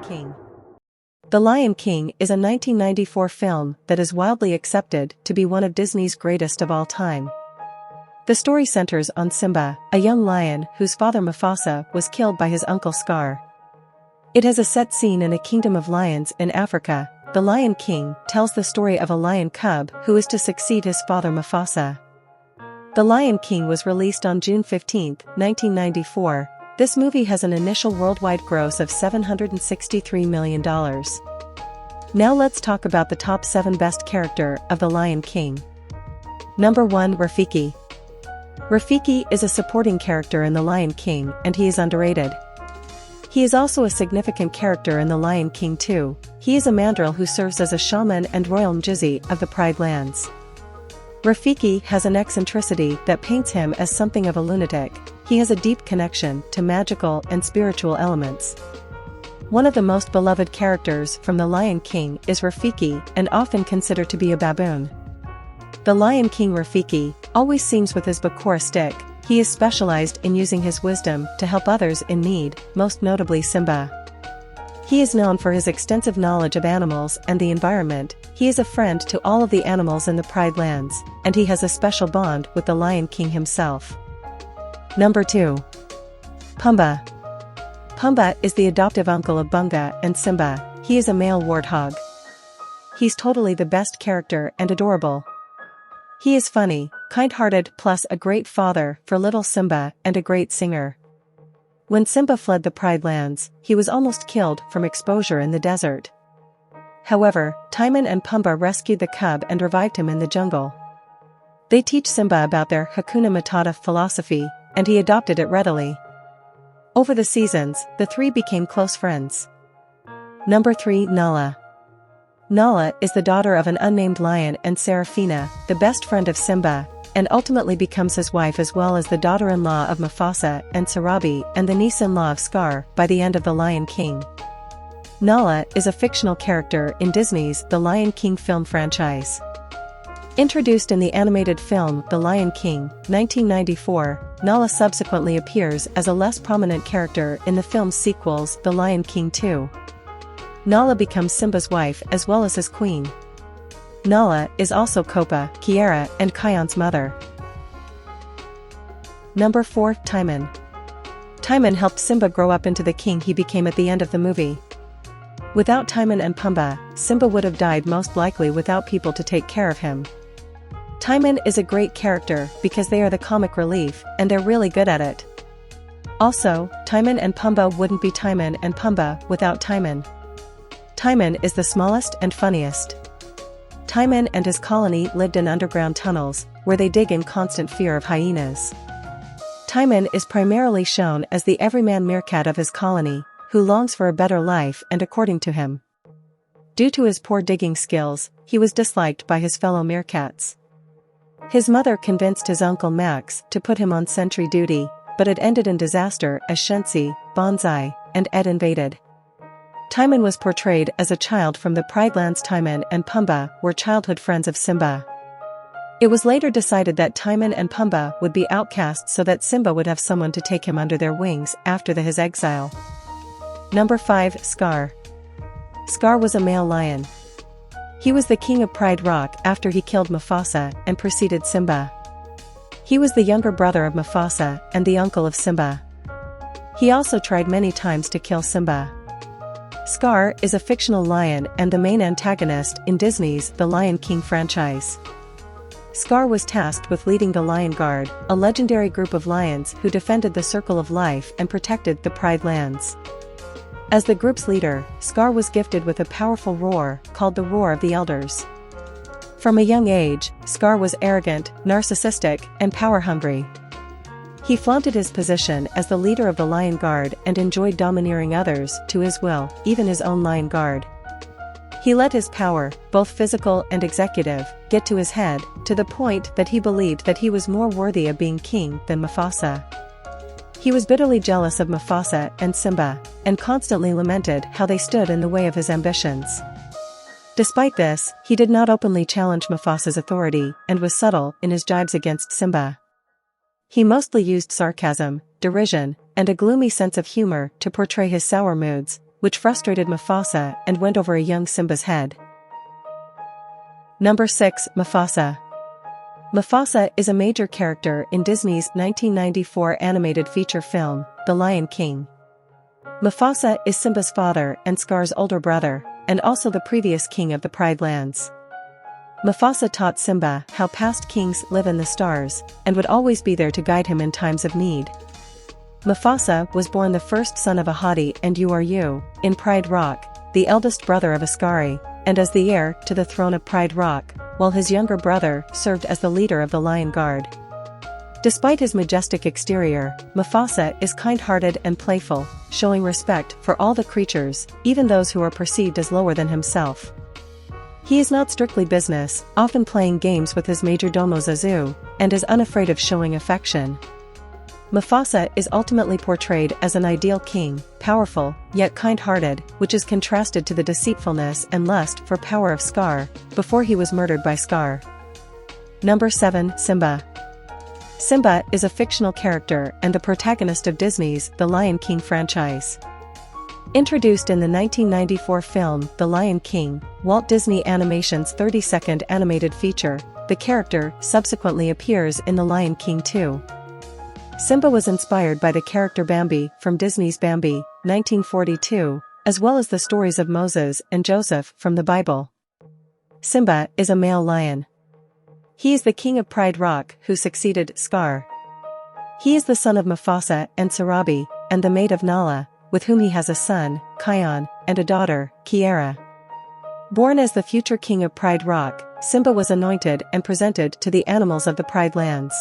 King. The Lion King is a 1994 film that is widely accepted to be one of Disney's greatest of all time. The story centers on Simba, a young lion whose father Mufasa was killed by his uncle Scar. It has a set scene in a kingdom of lions in Africa. The Lion King tells the story of a lion cub who is to succeed his father Mufasa. The Lion King was released on June 15, 1994. This movie has an initial worldwide gross of $763 million. Now let's talk about the top 7 best character of The Lion King. Number 1. Rafiki. Rafiki is a supporting character in The Lion King and he is underrated. He is also a significant character in The Lion King 2. He is a mandrill who serves as a shaman and Royal Mjuzi of the Pride Lands. Rafiki has an eccentricity that paints him as something of a lunatic. He has a deep connection to magical and spiritual elements. One of the most beloved characters from The Lion King is Rafiki, and often considered to be a baboon. The Lion King Rafiki always sings with his bakora stick. He is specialized in using his wisdom to help others in need, most notably Simba. He is known for his extensive knowledge of animals and the environment. He is a friend to all of the animals in the Pride Lands, and he has a special bond with the Lion King himself. Number 2. Pumbaa. Pumbaa is the adoptive uncle of Bunga and Simba. He is a male warthog. He's totally the best character and adorable. He is funny, kind-hearted, plus a great father for little Simba and a great singer. When Simba fled the Pride Lands, he was almost killed from exposure in the desert. However, Timon and Pumbaa rescued the cub and revived him in the jungle. They teach Simba about their Hakuna Matata philosophy, and he adopted it readily. Over the seasons, the three became close friends. Number 3. Nala. Nala is the daughter of an unnamed lion and Serafina, the best friend of Simba, and ultimately becomes his wife as well as the daughter-in-law of Mufasa and Sarabi and the niece-in-law of Scar by the end of The Lion King. Nala is a fictional character in Disney's The Lion King film franchise. Introduced in the animated film The Lion King, 1994, Nala subsequently appears as a less prominent character in the film's sequels The Lion King 2. Nala becomes Simba's wife as well as his queen. Nala is also Kopa, Kiara, and Kion's mother. Number 4. Timon. Timon helped Simba grow up into the king he became at the end of the movie. Without Timon and Pumbaa, Simba would have died most likely without people to take care of him. Timon is a great character because they are the comic relief, and they're really good at it. Also, Timon and Pumbaa wouldn't be Timon and Pumbaa without Timon. Timon is the smallest and funniest. Timon and his colony lived in underground tunnels, where they dig in constant fear of hyenas. Timon is primarily shown as the everyman meerkat of his colony, who longs for a better life, and according to him, due to his poor digging skills, he was disliked by his fellow meerkats. His mother convinced his uncle Max to put him on sentry duty, but it ended in disaster as Shensi, Bonsai, and Ed invaded. Timon was portrayed as a child from the Pride Lands. Timon and Pumbaa were childhood friends of Simba. It was later decided that Timon and Pumbaa would be outcasts so that Simba would have someone to take him under their wings after his exile. Number 5. Scar. Scar was a male lion. He was the king of Pride Rock after he killed Mufasa and preceded Simba. He was the younger brother of Mufasa and the uncle of Simba. He also tried many times to kill Simba. Scar is a fictional lion and the main antagonist in Disney's The Lion King franchise. Scar was tasked with leading the Lion Guard, a legendary group of lions who defended the Circle of Life and protected the Pride Lands. As the group's leader, Scar was gifted with a powerful roar called the Roar of the Elders. From a young age, Scar was arrogant, narcissistic, and power-hungry. He flaunted his position as the leader of the Lion Guard and enjoyed domineering others to his will, even his own Lion Guard. He let his power, both physical and executive, get to his head, to the point that he believed that he was more worthy of being king than Mufasa. He was bitterly jealous of Mufasa and Simba, and constantly lamented how they stood in the way of his ambitions. Despite this, he did not openly challenge Mufasa's authority and was subtle in his jibes against Simba. He mostly used sarcasm, derision, and a gloomy sense of humor to portray his sour moods, which frustrated Mufasa and went over a young Simba's head. Number 6. Mufasa. Mufasa is a major character in Disney's 1994 animated feature film, The Lion King. Mufasa is Simba's father and Scar's older brother, and also the previous king of the Pride Lands. Mufasa taught Simba how past kings live in the stars, and would always be there to guide him in times of need. Mufasa was born the first son of Ahadi and Uru, in Pride Rock, the eldest brother of Ascari, and as the heir to the throne of Pride Rock, while his younger brother served as the leader of the Lion Guard. Despite his majestic exterior, Mufasa is kind-hearted and playful, showing respect for all the creatures, even those who are perceived as lower than himself. He is not strictly business, often playing games with his majordomo Zazu, and is unafraid of showing affection. Mufasa is ultimately portrayed as an ideal king, powerful, yet kind-hearted, which is contrasted to the deceitfulness and lust for power of Scar, before he was murdered by Scar. Number 7. Simba. Simba is a fictional character and the protagonist of Disney's The Lion King franchise. Introduced in the 1994 film The Lion King, Walt Disney Animation's 32nd animated feature, the character subsequently appears in The Lion King 2. Simba was inspired by the character Bambi from Disney's Bambi, 1942, as well as the stories of Moses and Joseph from the Bible. Simba is a male lion. He is the king of Pride Rock who succeeded Scar. He is the son of Mufasa and Sarabi, and the maid of Nala, with whom he has a son, Kion, and a daughter, Kiara. Born as the future king of Pride Rock, Simba was anointed and presented to the animals of the Pride Lands.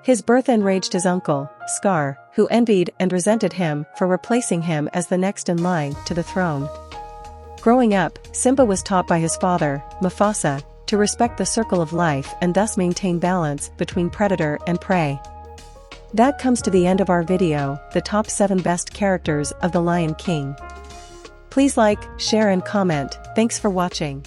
His birth enraged his uncle, Scar, who envied and resented him for replacing him as the next in line to the throne. Growing up, Simba was taught by his father, Mufasa, to respect the circle of life and thus maintain balance between predator and prey. That comes to the end of our video, the top 7 best characters of The Lion King. Please like, share and comment. Thanks for watching.